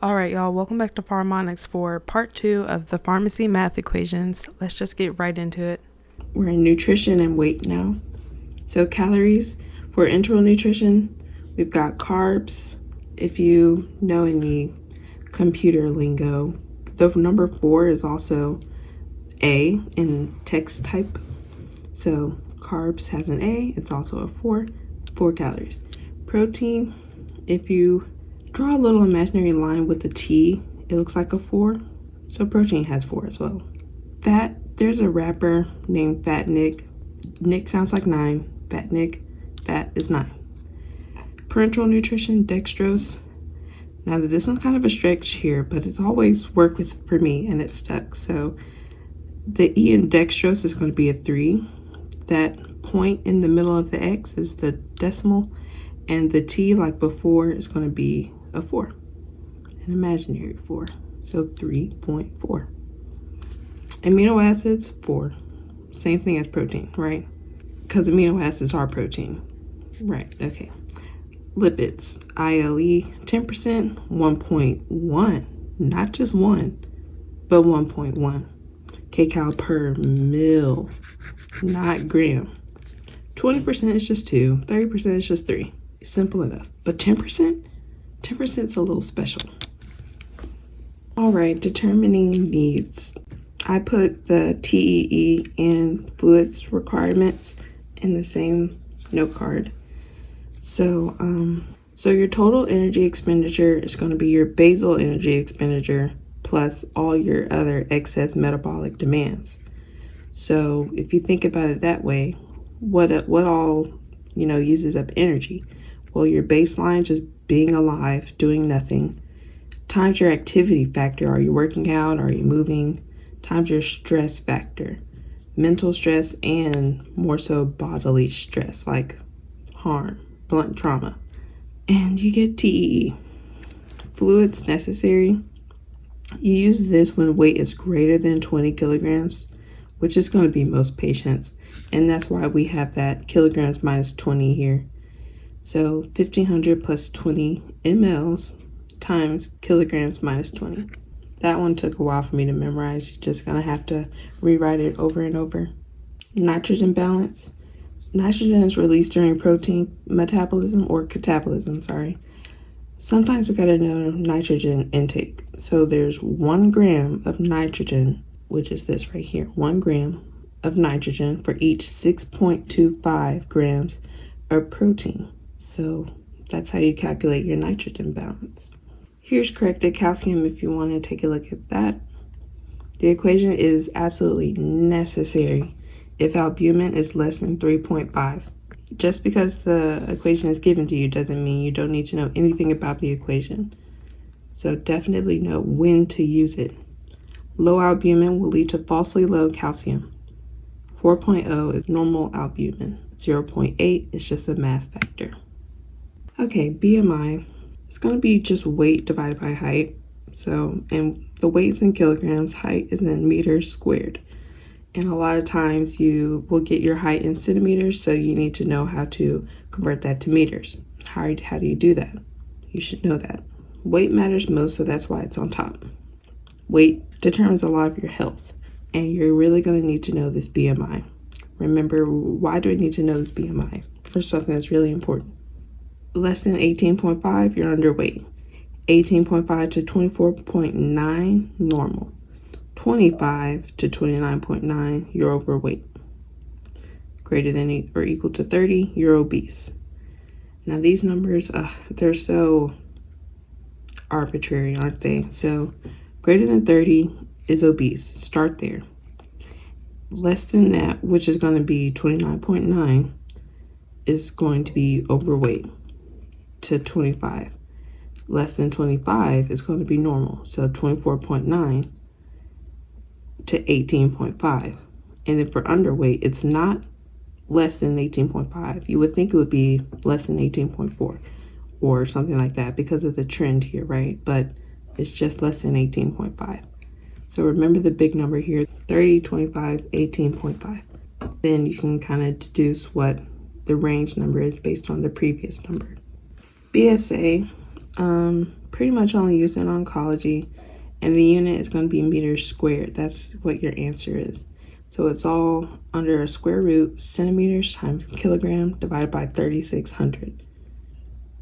All right, y'all, welcome back to Pharmacokinetics for part 2 of the pharmacy math equations. Let's just get right into it. We're in nutrition and weight now. So calories for enteral nutrition, we've got carbs. If you know any computer lingo, the number 4 is also A in text type. So carbs has an A, it's also a 4 calories. Protein, if you draw a little imaginary line with the T, it looks like a 4. So protein has 4 as well. Fat, there's a rapper named Fat Nick. Nick sounds like 9. Fat Nick, fat is 9. Parenteral nutrition, dextrose. Now this one's kind of a stretch here, but it's always worked with for me and it's stuck. So the E in dextrose is going to be a 3. That point in the middle of the X is the decimal, and the T, like before, is going to be a 4, an imaginary 4, so 3.4. Amino acids, 4, same thing as protein, right? Because amino acids are protein, right? Okay. Lipids, ILE, 10%, 1.1, not just 1, but 1.1 kcal per mil, not gram. 20% is just 2, 30% is just 3. Simple enough. But 10%? 10% is a little special. All right, determining needs. I put the TEE and fluids requirements in the same note card. So your total energy expenditure is going to be your basal energy expenditure plus all your other excess metabolic demands. So if you think about it that way, what all, uses up energy? Well, your baseline, just being alive, doing nothing, times your activity factor, are you working out, are you moving, times your stress factor, mental stress and more so bodily stress like harm, blunt trauma, and you get TEE. Fluids necessary, you use this when weight is greater than 20 kilograms, which is going to be most patients, and that's why we have that kilograms minus 20 here. So 1500 plus 20 mLs times kilograms minus 20. That one took a while for me to memorize. You're just gonna have to rewrite it over and over. Nitrogen balance. Nitrogen is released during protein metabolism or catabolism, sorry. Sometimes we gotta know nitrogen intake. So there's 1 gram of nitrogen, which is this right here, 1 gram of nitrogen for each 6.25 grams of protein. So that's how you calculate your nitrogen balance. Here's corrected calcium if you want to take a look at that. The equation is absolutely necessary if albumin is less than 3.5. Just because the equation is given to you doesn't mean you don't need to know anything about the equation. So definitely know when to use it. Low albumin will lead to falsely low calcium. 4.0 is normal albumin. 0.8 is just a math factor. Okay, BMI, it's going to be just weight divided by height. So, and the weight's in kilograms, height is in meters squared. And a lot of times you will get your height in centimeters, so you need to know how to convert that to meters. How do you do that? You should know that. Weight matters most, so that's why it's on top. Weight determines a lot of your health, and you're really going to need to know this BMI. Remember, why do I need to know this BMI? For something that's really important. Less than 18.5, you're underweight. 18.5 to 24.9, normal. 25 to 29.9, you're overweight. Greater than or equal to 30, you're obese. Now these numbers, they're so arbitrary, aren't they? So greater than 30 is obese. Start there. Less than that, which is going to be 29.9, is going to be overweight to 25. Less than 25 is going to be normal. So 24.9 to 18.5. And then for underweight, it's not less than 18.5. You would think it would be less than 18.4 or something like that because of the trend here, right? But it's just less than 18.5. So remember the big number here, 30, 25, 18.5. Then you can kind of deduce what the range number is based on the previous number. BSA Pretty much only used in oncology, and the unit is going to be meters squared. That's what your answer is. So it's all under a square root, centimeters times kilogram divided by 3,600.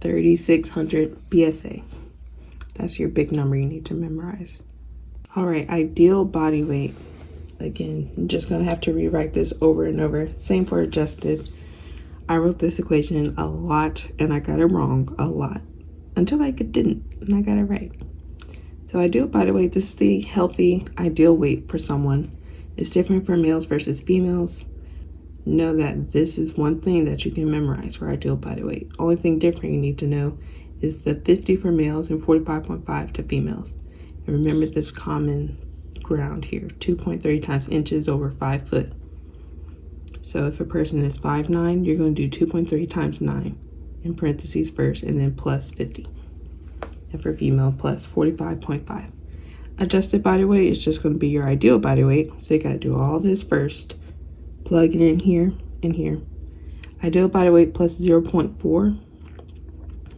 3,600 PSA. That's your big number you need to memorize. All right, ideal body weight. Again, I'm just going to have to rewrite this over and over. Same for adjusted. I wrote this equation a lot and I got it wrong a lot until I didn't, and I got it right. So ideal body weight, this is the healthy ideal weight for someone. It's different for males versus females. Know that this is one thing that you can memorize for ideal body weight. Only thing different you need to know is the 50 for males and 45.5 to females. And remember this common ground here, 2.3 times inches over 5 foot. So if a person is 5'9", you're going to do 2.3 times 9 in parentheses first, and then plus 50. And for female, plus 45.5. Adjusted body weight is just going to be your ideal body weight. So you got to do all this first. Plug it in here and here. Ideal body weight plus 0.4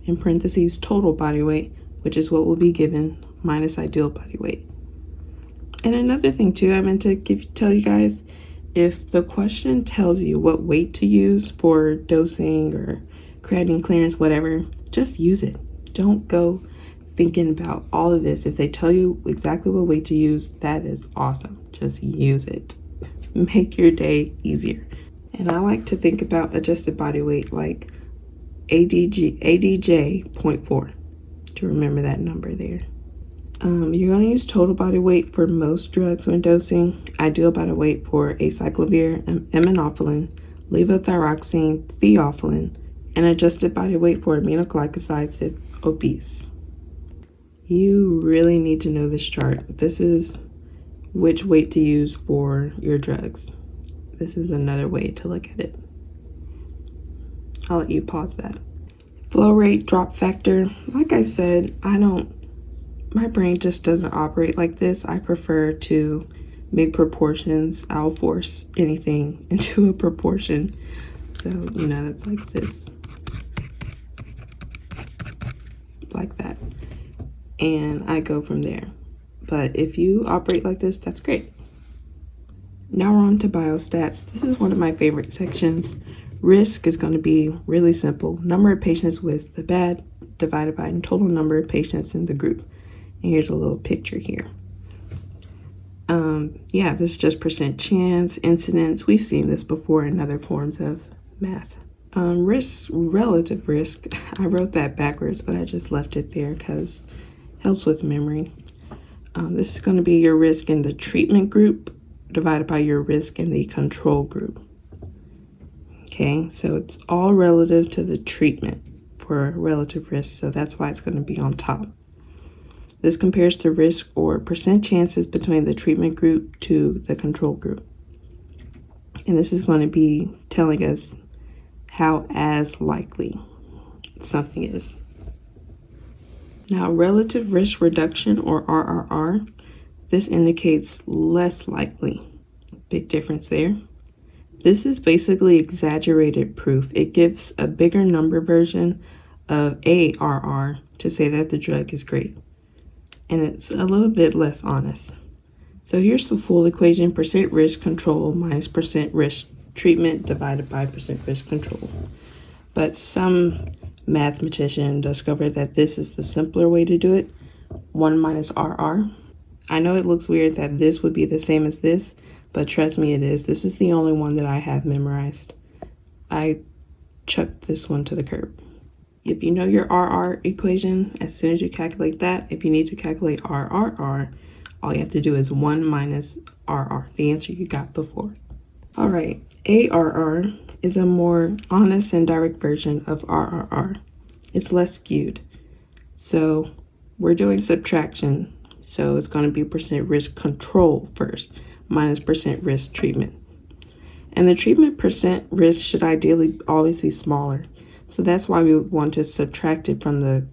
in parentheses total body weight, which is what will be given, minus ideal body weight. And another thing too, I meant to tell you guys, if the question tells you what weight to use for dosing or creatinine clearance, whatever, just use it. Don't go thinking about all of this. If they tell you exactly what weight to use, that is awesome. Just use it. Make your day easier. And I like to think about adjusted body weight like ADJ 0.4 to remember that number there. You're going to use total body weight for most drugs when dosing. Ideal body weight for acyclovir, aminophylline, levothyroxine, theophylline, and adjusted body weight for aminoglycosides if obese. You really need to know this chart. This is which weight to use for your drugs. This is another way to look at it. I'll let you pause that. Flow rate, drop factor. Like I said, my brain just doesn't operate like this. I prefer to make proportions. I'll force anything into a proportion. So, it's like this. Like that. And I go from there. But if you operate like this, that's great. Now we're on to biostats. This is one of my favorite sections. Risk is going to be really simple. Number of patients with the bad divided by the total number of patients in the group. And here's a little picture here. This is just percent chance, incidence. We've seen this before in other forms of math. Risk, relative risk. I wrote that backwards, but I just left it there because it helps with memory. This is going to be your risk in the treatment group divided by your risk in the control group. Okay, so it's all relative to the treatment for relative risk, so that's why it's going to be on top. This compares the risk or percent chances between the treatment group to the control group. And this is going to be telling us how as likely something is. Now, relative risk reduction, or RRR, this indicates less likely. Big difference there. This is basically exaggerated proof. It gives a bigger number version of ARR to say that the drug is great. And it's a little bit less honest. So here's the full equation: percent risk control minus percent risk treatment divided by percent risk control. But some mathematician discovered that this is the simpler way to do it. 1 minus RR. I know it looks weird that this would be the same as this, but trust me, it is. This is the only one that I have memorized. I chucked this one to the curb. If you know your RR equation, as soon as you calculate that, if you need to calculate RRR, all you have to do is 1 minus RR, the answer you got before. All right, ARR is a more honest and direct version of RRR. It's less skewed. So we're doing subtraction. So it's going to be percent risk control first, minus percent risk treatment. And the treatment percent risk should ideally always be smaller. So that's why we would want to subtract it from the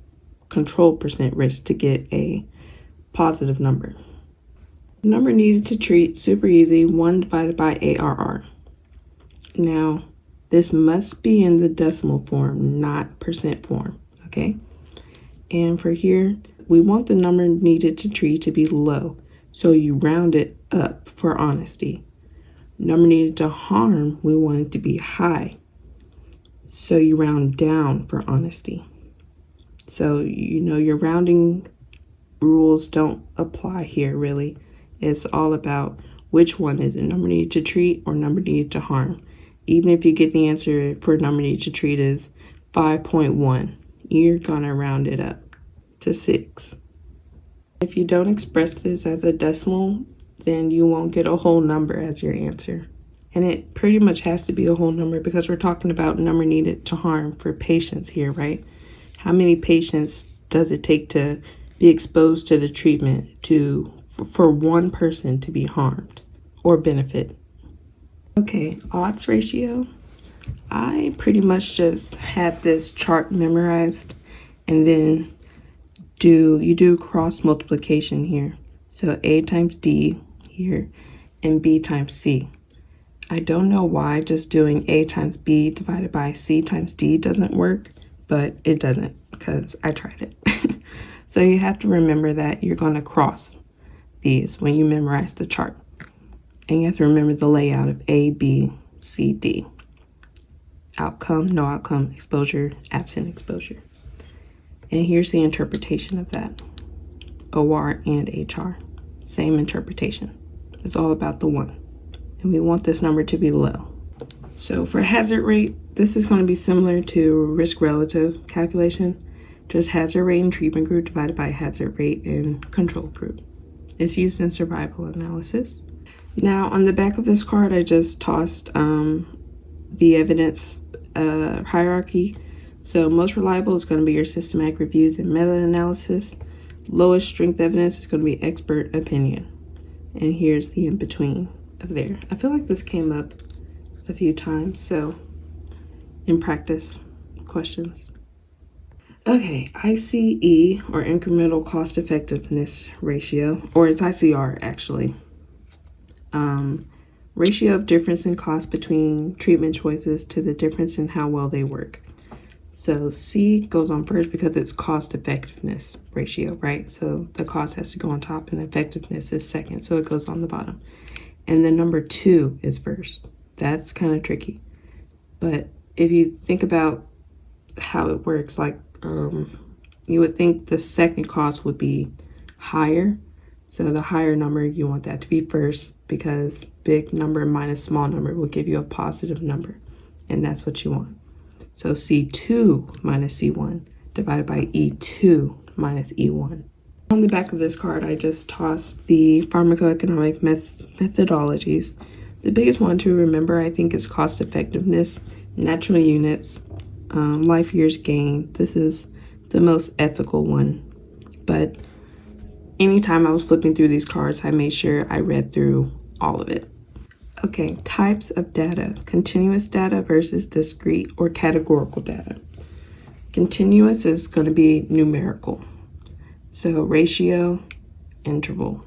control percent risk to get a positive number. The number needed to treat, super easy, 1 divided by ARR. Now, this must be in the decimal form, not percent form, okay? And for here, we want the number needed to treat to be low, so you round it up for honesty. Number needed to harm, we want it to be high, so you round down for honesty. So, your rounding rules don't apply here, really. It's all about which one is it, number needed to treat or number needed to harm. Even if you get the answer for number needed to treat is 5.1, you're gonna round it up to 6. If you don't express this as a decimal, then you won't get a whole number as your answer. And it pretty much has to be a whole number because we're talking about number needed to harm for patients here, right? How many patients does it take to be exposed to the treatment for one person to be harmed or benefit? Okay, odds ratio. I pretty much just had this chart memorized, and then you do cross multiplication here. So A times D here and B times C. I don't know why just doing A times B divided by C times D doesn't work, but it doesn't because I tried it. So you have to remember that you're going to cross these when you memorize the chart. And you have to remember the layout of A, B, C, D. Outcome, no outcome, exposure, absent exposure. And here's the interpretation of that. OR and HR, same interpretation. It's all about the one. And we want this number to be low. So for hazard rate, this is going to be similar to risk relative calculation, just hazard rate in treatment group divided by hazard rate in control group. It's used in survival analysis. Now on the back of this card, I just tossed the evidence hierarchy. So most reliable is going to be your systematic reviews and meta-analysis. Lowest strength evidence is going to be expert opinion. And here's the in-between of there. I feel like this came up a few times, so in practice questions. Okay, ICE or incremental cost effectiveness ratio, or it's ICR actually. Ratio of difference in cost between treatment choices to the difference in how well they work. So C goes on first because it's cost effectiveness ratio, right? So the cost has to go on top and effectiveness is second, so it goes on the bottom. And then number 2 is first. That's kind of tricky. But if you think about how it works, like you would think the second cost would be higher. So the higher number, you want that to be first because big number minus small number will give you a positive number. And that's what you want. So C2 minus C1 divided by E2 minus E1. On the back of this card, I just tossed the pharmacoeconomic methodologies. The biggest one to remember, I think, is cost effectiveness, natural units, life years gained. This is the most ethical one. But anytime I was flipping through these cards, I made sure I read through all of it. Okay, types of data. Continuous data versus discrete or categorical data. Continuous is going to be numerical. So ratio, interval.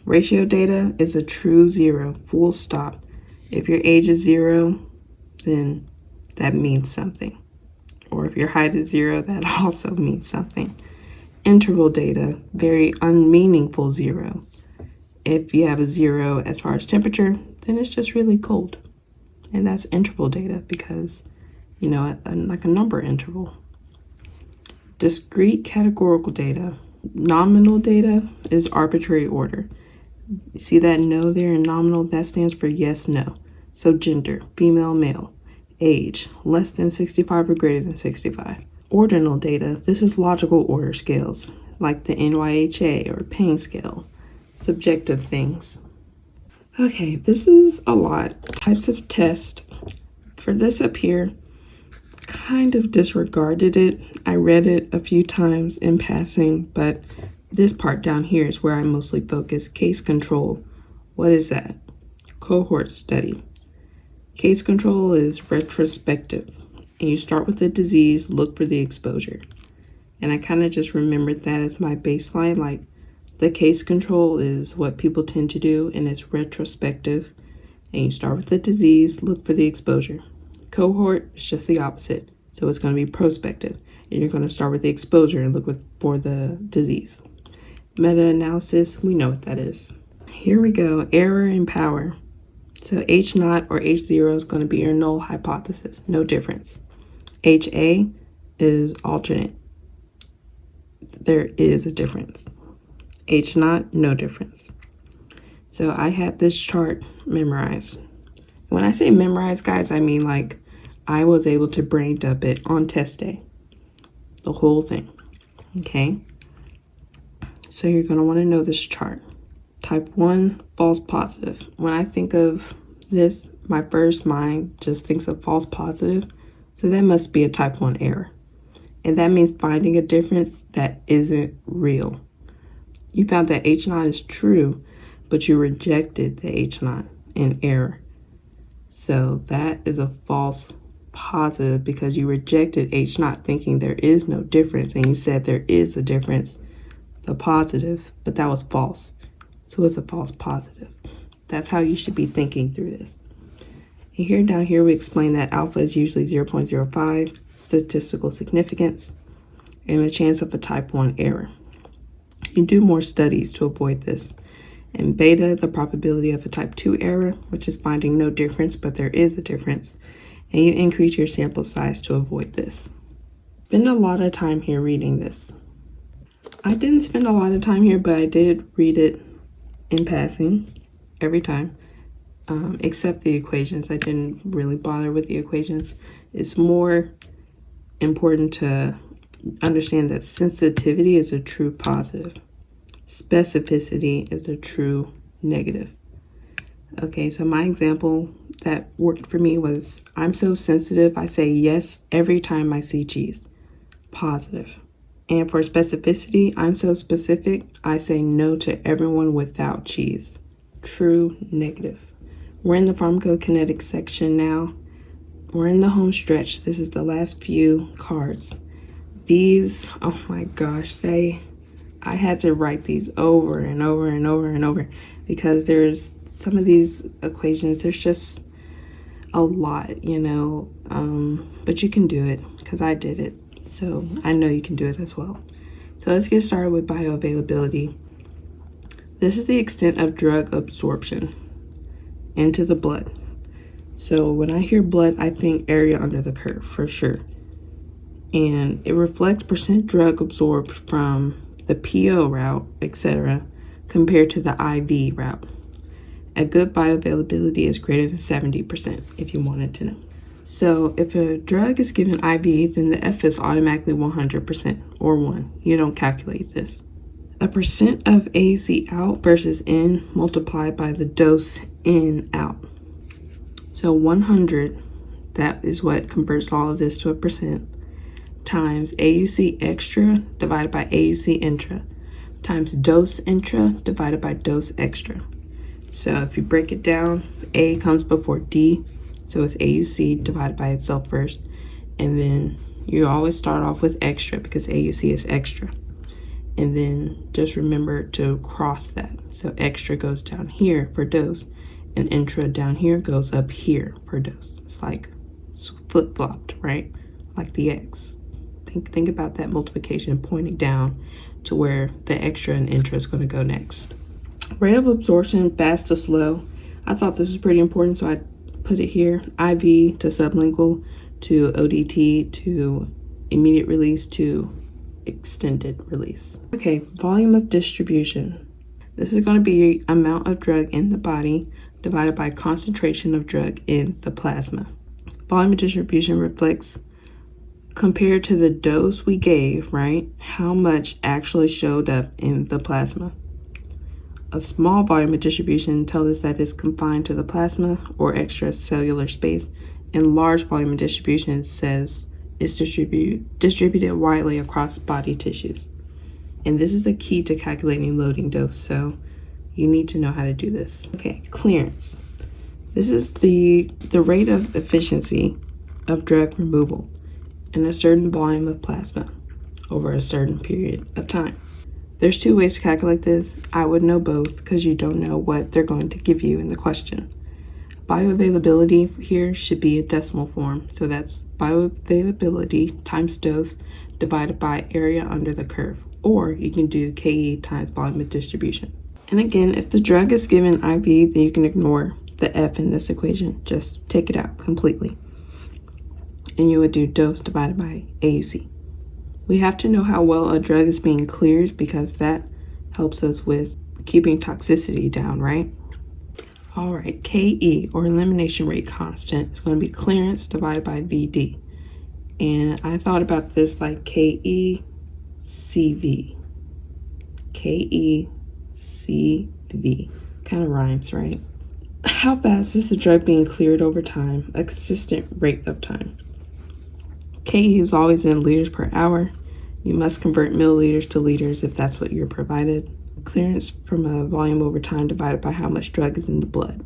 Ratio data is a true 0, full stop. If your age is 0, then that means something. Or if your height is 0, that also means something. Interval data, very unmeaningful 0. If you have a 0 as far as temperature, then it's just really cold. And that's interval data because, like a number interval. Discrete categorical data. Nominal data is arbitrary order. See that no there in nominal? That stands for yes, no. So gender, female, male. Age, less than 65 or greater than 65. Ordinal data, this is logical order scales, like the NYHA or pain scale. Subjective things. Okay, this is a lot. Types of test. For this up here, kind of disregarded it. I read it a few times in passing, but this part down here is where I mostly focus. Case control. What is that? Cohort study. Case control is retrospective. And you start with the disease, look for the exposure. And I kind of just remembered that as my baseline, like the case control is what people tend to do, and it's retrospective. And you start with the disease, look for the exposure. Cohort is just the opposite. So it's going to be prospective. And you're going to start with the exposure and look for the disease. Meta-analysis, we know what that is. Here we go, error in power. So H0 or H0 is going to be your null hypothesis, no difference. HA is alternate. There is a difference. H0, no difference. So I had this chart memorized. When I say memorized, guys, I mean like I was able to brain dump it on test day. The whole thing. Okay. So you're going to want to know this chart. Type 1, false positive. When I think of this, my first mind just thinks of false positive. So that must be a type 1 error. And that means finding a difference that isn't real. You found that H0 is true, but you rejected the H0 in error. So that is a false positive because you rejected H0 thinking there is no difference, and you said there is a difference, the positive, but that was false. So it's a false positive. That's how you should be thinking through this. And here down here we explain that alpha is usually 0.05 statistical significance and a chance of a type 1 error. You do more studies to avoid this. And beta, the probability of a type 2 error, which is finding no difference, but there is a difference. And you increase your sample size to avoid this. Spend a lot of time here reading this. I didn't spend a lot of time here, but I did read it in passing every time, except the equations. I didn't really bother with the equations. It's more important to understand that sensitivity is a true positive. Specificity is a true negative. Okay, so my example that worked for me was, I'm so sensitive, I say yes every time I see cheese. Positive. And for specificity, I'm so specific, I say no to everyone without cheese. True negative. We're in the pharmacokinetics section now. We're in the home stretch. This is the last few cards. These, oh my gosh, I had to write these over and over and over and over because there's some of these equations, there's just a lot, you know, but you can do it because I did it. So I know you can do it as well. So let's get started with bioavailability. This is the extent of drug absorption into the blood. So when I hear blood, I think area under the curve for sure. And it reflects percent drug absorbed from the PO route, etc., compared to the IV route. A good bioavailability is greater than 70%, if you wanted to know. So if a drug is given IV, then the F is automatically 100% or 1. You don't calculate this. A percent of AUC out versus in multiplied by the dose in out. So 100, that is what converts all of this to a percent, times AUC extra divided by AUC intra, times dose intra divided by dose extra. So if you break it down, A comes before D, so it's AUC divided by itself first, and then you always start off with extra because AUC is extra. And then just remember to cross that. So extra goes down here for dose, and intra down here goes up here for dose. It's like flip-flopped, right? Like the X. Think about that multiplication pointing down to where the extra and intra is going to go next. Rate of absorption, fast to slow. I thought this was pretty important, so I put it here. IV to sublingual to ODT to immediate release to extended release. Okay, volume of distribution. This is going to be amount of drug in the body divided by concentration of drug in the plasma. Volume of distribution reflects compared to the dose we gave, right? How much actually showed up in the plasma. A small volume of distribution tells us that it's confined to the plasma or extracellular space, and large volume of distribution says it's distributed widely across body tissues. And this is a key to calculating loading dose, so you need to know how to do this. Okay, clearance. This is the rate of efficiency of drug removal in a certain volume of plasma over a certain period of time. There's two ways to calculate this. I would know both because you don't know what they're going to give you in the question. Bioavailability here should be a decimal form. So that's bioavailability times dose divided by area under the curve, or you can do KE times volume of distribution. And again, if the drug is given IV, then you can ignore the F in this equation. Just take it out completely. And you would do dose divided by AUC. We have to know how well a drug is being cleared because that helps us with keeping toxicity down, right? All right, KE, or elimination rate constant, is going to be clearance divided by VD. And I thought about this like KE CV. KE CV. Kind of rhymes, right? How fast is the drug being cleared over time? A consistent rate of time. KE is always in liters per hour. You must convert milliliters to liters if that's what you're provided. Clearance from a volume over time divided by how much drug is in the blood.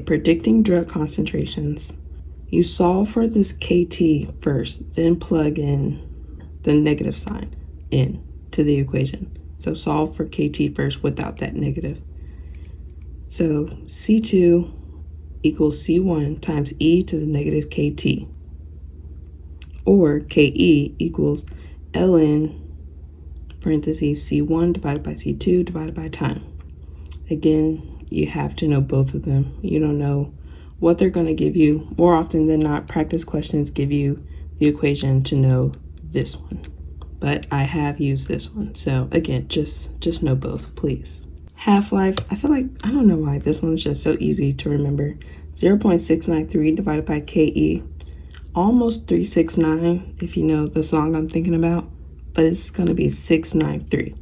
Predicting drug concentrations. You solve for this KT first, then plug in the negative sign in to the equation. So solve for KT first without that negative. So C2 equals C1 times e to the negative KT. Or KE equals ln parentheses C1 divided by C2 divided by time. Again, you have to know both of them. You don't know what they're going to give you. More often than not, practice questions give you the equation to know this one. But I have used this one. So again, just know both, please. Half-life, I feel like, I don't know why, this one's just so easy to remember. 0.693 divided by KE. Almost 369, if you know the song I'm thinking about, but it's going to be 693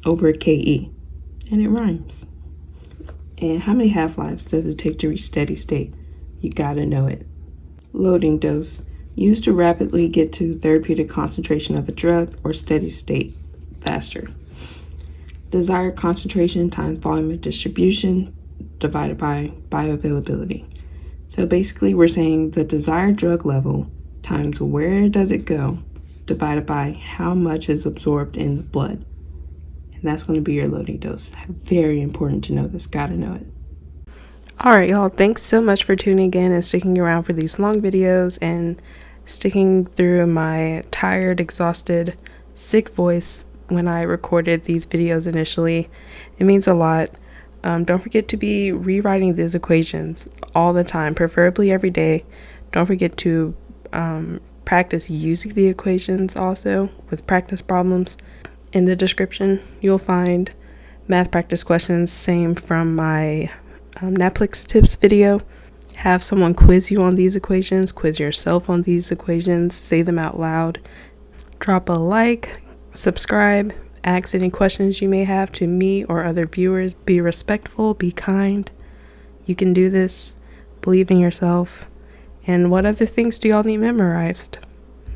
over KE, and it rhymes. And how many half-lives does it take to reach steady state? You gotta know it. Loading dose, used to rapidly get to therapeutic concentration of a drug or steady state faster. Desired concentration times volume of distribution divided by bioavailability. So basically we're saying the desired drug level times where does it go divided by how much is absorbed in the blood. And that's going to be your loading dose. Very important to know this. Gotta know it. All right, y'all. Thanks so much for tuning in and sticking around for these long videos and sticking through my tired, exhausted, sick voice when I recorded these videos initially. It means a lot. Don't forget to be rewriting these equations all the time, preferably every day. Don't forget to practice using the equations also with practice problems. In the description, you'll find math practice questions, same from my NAPLEX tips video. Have someone quiz you on these equations, quiz yourself on these equations, say them out loud. Drop a like, subscribe, ask any questions you may have to me or other viewers. Be respectful, be kind. You can do this. Believe in yourself. And what other things do y'all need memorized?